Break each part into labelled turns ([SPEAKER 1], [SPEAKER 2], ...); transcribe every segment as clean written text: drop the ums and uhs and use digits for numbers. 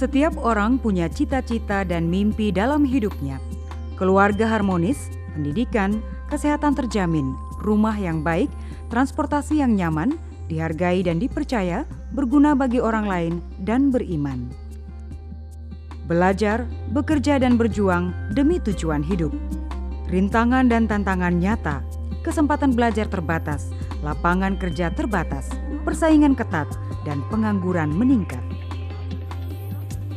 [SPEAKER 1] Setiap orang punya cita-cita dan mimpi dalam hidupnya. Keluarga harmonis, pendidikan, kesehatan terjamin, rumah yang baik, transportasi yang nyaman, dihargai dan dipercaya, berguna bagi orang lain, dan beriman. Belajar, bekerja dan berjuang demi tujuan hidup. Rintangan dan tantangan nyata, kesempatan belajar terbatas, lapangan kerja terbatas, persaingan ketat, dan pengangguran meningkat.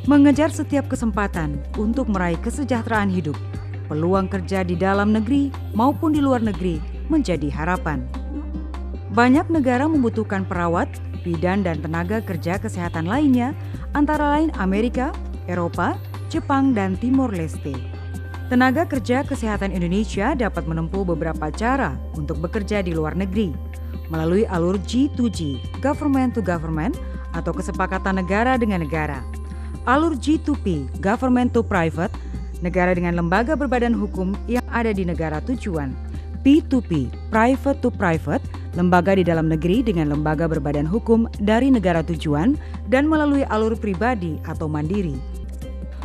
[SPEAKER 1] Mengejar setiap kesempatan untuk meraih kesejahteraan hidup, peluang kerja di dalam negeri maupun di luar negeri menjadi harapan. Banyak negara membutuhkan perawat, bidan dan tenaga kerja kesehatan lainnya, antara lain Amerika, Eropa, Jepang, dan Timor Leste. Tenaga kerja kesehatan Indonesia dapat menempuh beberapa cara untuk bekerja di luar negeri, melalui alur G2G, Government to Government, atau kesepakatan negara dengan negara. Alur G2P, Government to Private, negara dengan lembaga berbadan hukum yang ada di negara tujuan. P2P, Private to Private, lembaga di dalam negeri dengan lembaga berbadan hukum dari negara tujuan dan melalui alur pribadi atau mandiri.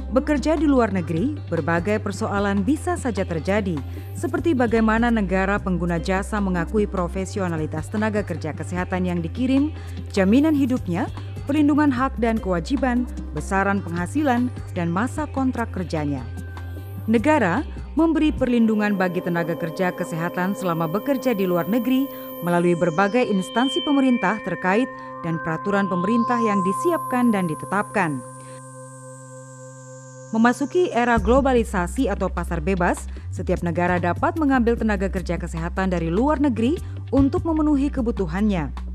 [SPEAKER 1] Bekerja di luar negeri, berbagai persoalan bisa saja terjadi, seperti bagaimana negara pengguna jasa mengakui profesionalitas tenaga kerja kesehatan yang dikirim, jaminan hidupnya, perlindungan hak dan kewajiban, besaran penghasilan, dan masa kontrak kerjanya. Negara memberi perlindungan bagi tenaga kerja kesehatan selama bekerja di luar negeri melalui berbagai instansi pemerintah terkait dan peraturan pemerintah yang disiapkan dan ditetapkan. Memasuki era globalisasi atau pasar bebas, setiap negara dapat mengambil tenaga kerja kesehatan dari luar negeri untuk memenuhi kebutuhannya.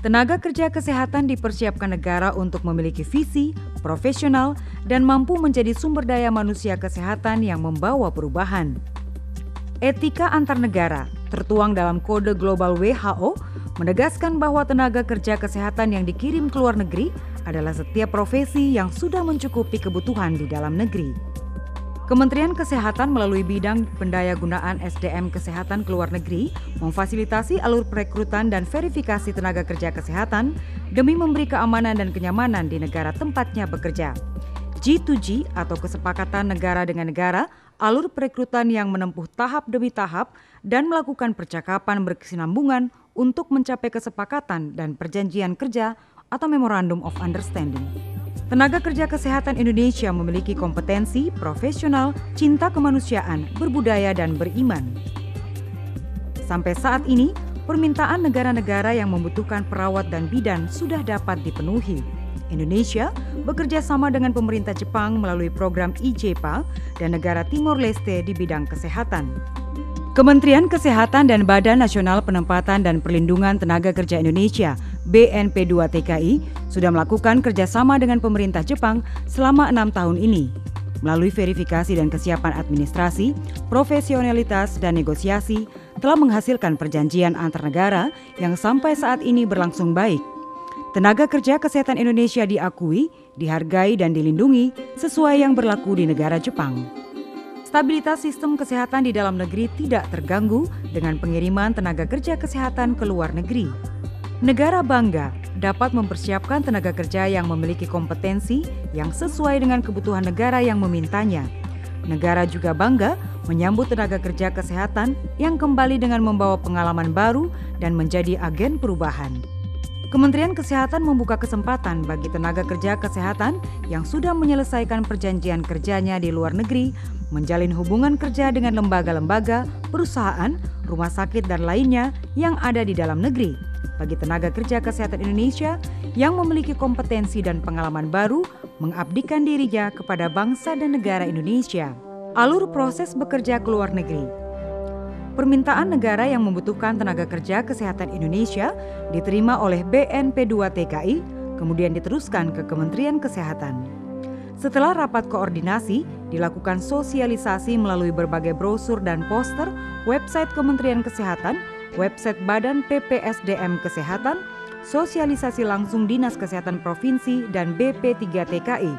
[SPEAKER 1] Tenaga kerja kesehatan dipersiapkan negara untuk memiliki visi, profesional, dan mampu menjadi sumber daya manusia kesehatan yang membawa perubahan. Etika antar negara, tertuang dalam Kode Global WHO, menegaskan bahwa tenaga kerja kesehatan yang dikirim ke luar negeri adalah setiap profesi yang sudah mencukupi kebutuhan di dalam negeri. Kementerian Kesehatan melalui bidang pendayagunaan SDM Kesehatan ke luar negeri memfasilitasi alur perekrutan dan verifikasi tenaga kerja kesehatan demi memberi keamanan dan kenyamanan di negara tempatnya bekerja. G2G atau kesepakatan negara dengan negara, alur perekrutan yang menempuh tahap demi tahap dan melakukan percakapan berkesinambungan untuk mencapai kesepakatan dan perjanjian kerja atau Memorandum of Understanding. Tenaga kerja kesehatan Indonesia memiliki kompetensi, profesional, cinta kemanusiaan, berbudaya, dan beriman. Sampai saat ini, permintaan negara-negara yang membutuhkan perawat dan bidan sudah dapat dipenuhi. Indonesia bekerja sama dengan pemerintah Jepang melalui program IJPA dan negara Timor Leste di bidang kesehatan. Kementerian Kesehatan dan Badan Nasional Penempatan dan Perlindungan Tenaga Kerja Indonesia (BNP2TKI) sudah melakukan kerjasama dengan pemerintah Jepang selama 6 tahun ini. Melalui verifikasi dan kesiapan administrasi, profesionalitas, dan negosiasi, telah menghasilkan perjanjian antar negara yang sampai saat ini berlangsung baik. Tenaga kerja kesehatan Indonesia diakui, dihargai, dan dilindungi sesuai yang berlaku di negara Jepang. Stabilitas sistem kesehatan di dalam negeri tidak terganggu dengan pengiriman tenaga kerja kesehatan ke luar negeri. Negara bangga dapat mempersiapkan tenaga kerja yang memiliki kompetensi yang sesuai dengan kebutuhan negara yang memintanya. Negara juga bangga menyambut tenaga kerja kesehatan yang kembali dengan membawa pengalaman baru dan menjadi agen perubahan. Kementerian Kesehatan membuka kesempatan bagi tenaga kerja kesehatan yang sudah menyelesaikan perjanjian kerjanya di luar negeri, menjalin hubungan kerja dengan lembaga-lembaga, perusahaan, rumah sakit, dan lainnya yang ada di dalam negeri. Bagi tenaga kerja kesehatan Indonesia yang memiliki kompetensi dan pengalaman baru, mengabdikan dirinya kepada bangsa dan negara Indonesia. Alur proses bekerja ke luar negeri. Permintaan negara yang membutuhkan tenaga kerja kesehatan Indonesia diterima oleh BNP2TKI, kemudian diteruskan ke Kementerian Kesehatan. Setelah rapat koordinasi, dilakukan sosialisasi melalui berbagai brosur dan poster, website Kementerian Kesehatan, website Badan PPSDM Kesehatan, sosialisasi langsung Dinas Kesehatan Provinsi dan BP3TKI.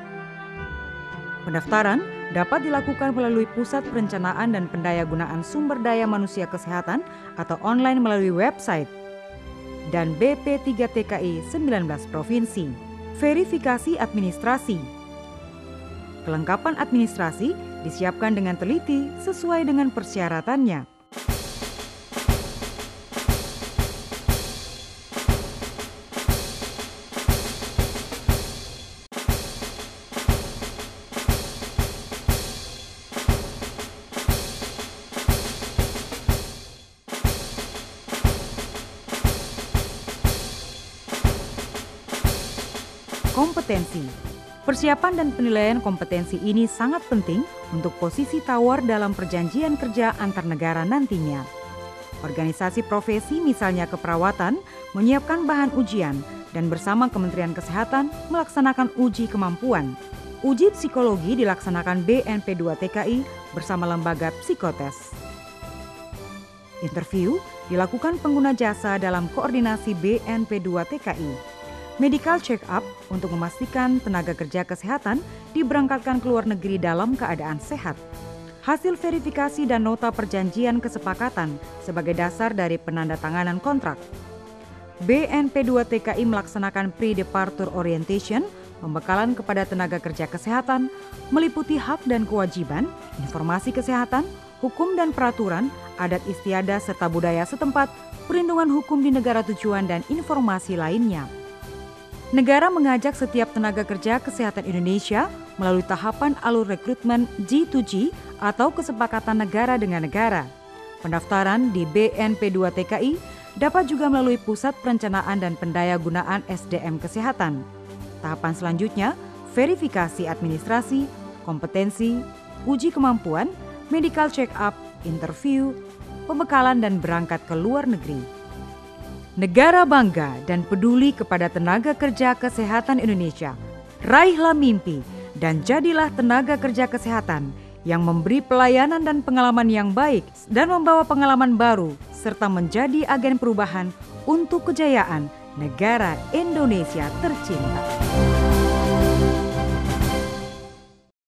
[SPEAKER 1] Pendaftaran dapat dilakukan melalui Pusat Perencanaan dan Pendayagunaan Sumber Daya Manusia Kesehatan atau online melalui website dan BP3TKI 19 Provinsi. Verifikasi administrasi. Kelengkapan administrasi disiapkan dengan teliti sesuai dengan persyaratannya. Kompetensi. Persiapan dan penilaian kompetensi ini sangat penting untuk posisi tawar dalam perjanjian kerja antar negara nantinya. Organisasi profesi misalnya keperawatan menyiapkan bahan ujian dan bersama Kementerian Kesehatan melaksanakan uji kemampuan. Uji psikologi dilaksanakan BNP2TKI bersama lembaga psikotes. Interview dilakukan pengguna jasa dalam koordinasi BNP2TKI. Medical check-up untuk memastikan tenaga kerja kesehatan diberangkatkan ke luar negeri dalam keadaan sehat. Hasil verifikasi dan nota perjanjian kesepakatan sebagai dasar dari penandatanganan kontrak. BNP2TKI melaksanakan pre-departure orientation, pembekalan kepada tenaga kerja kesehatan, meliputi hak dan kewajiban, informasi kesehatan, hukum dan peraturan, adat istiadat serta budaya setempat, perlindungan hukum di negara tujuan dan informasi lainnya. Negara mengajak setiap tenaga kerja kesehatan Indonesia melalui tahapan alur rekrutmen G2G atau kesepakatan negara dengan negara. Pendaftaran di BNP2TKI dapat juga melalui Pusat Perencanaan dan Pendayagunaan SDM Kesehatan. Tahapan selanjutnya, verifikasi administrasi, kompetensi, uji kemampuan, medical check-up, interview, pembekalan dan berangkat ke luar negeri. Negara bangga dan peduli kepada tenaga kerja kesehatan Indonesia. Raihlah mimpi dan jadilah tenaga kerja kesehatan yang memberi pelayanan dan pengalaman yang baik dan membawa pengalaman baru serta menjadi agen perubahan untuk kejayaan negara Indonesia tercinta.